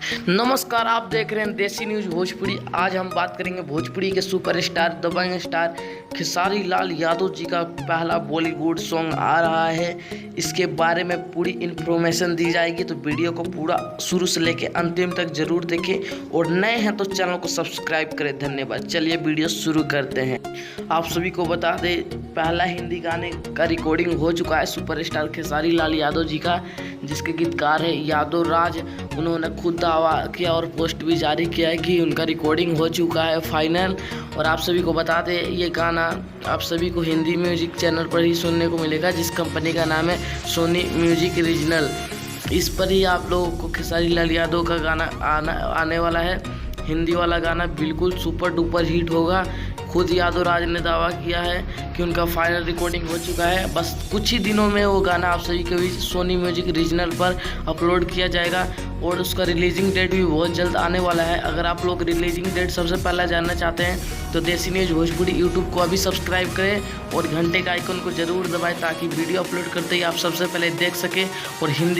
नमस्कार, आप देख रहे हैं देसी न्यूज भोजपुरी। आज हम बात करेंगे भोजपुरी के सुपरस्टार दबंग स्टार खेसारी लाल यादव जी का पहला बॉलीवुड सॉन्ग आ रहा है। इसके बारे में पूरी इन्फॉर्मेशन दी जाएगी, तो वीडियो को पूरा शुरू से लेके अंतिम तक जरूर देखें और नए हैं तो चैनल को सब्सक्राइब करें। धन्यवाद। चलिए वीडियो शुरू करते हैं। आप सभी को बता दें, पहला हिंदी गाने का रिकॉर्डिंग हो चुका है सुपरस्टार खेसारी लाल यादव जी का, जिसके गीतकार है यादव राज। उन्होंने खुद दावा किया और पोस्ट भी जारी किया है कि उनका रिकॉर्डिंग हो चुका है फाइनल। और आप सभी को बता दें, ये गाना आप सभी को हिंदी म्यूजिक चैनल पर ही सुनने को मिलेगा, जिस कंपनी का नाम है सोनी म्यूजिक रीजनल। इस पर ही आप लोगों को खेसारी लाल यादव का गाना आने वाला है। हिंदी वाला गाना बिल्कुल सुपर डुपर हिट होगा। खुद यादव राज ने दावा किया है कि उनका फाइनल रिकॉर्डिंग हो चुका है। बस कुछ ही दिनों में वो गाना आप सभी के बीच सोनी म्यूजिक रीजनल पर अपलोड किया जाएगा और उसका रिलीजिंग डेट भी बहुत जल्द आने वाला है। अगर आप लोग रिलीजिंग डेट सबसे पहले जानना चाहते हैं तो देसी न्यूज भोजपुरी यूट्यूब को अभी सब्सक्राइब करें और घंटे का आइकन को जरूर दबाएं, ताकि वीडियो अपलोड करते ही आप सबसे पहले देख सकें और हिंदी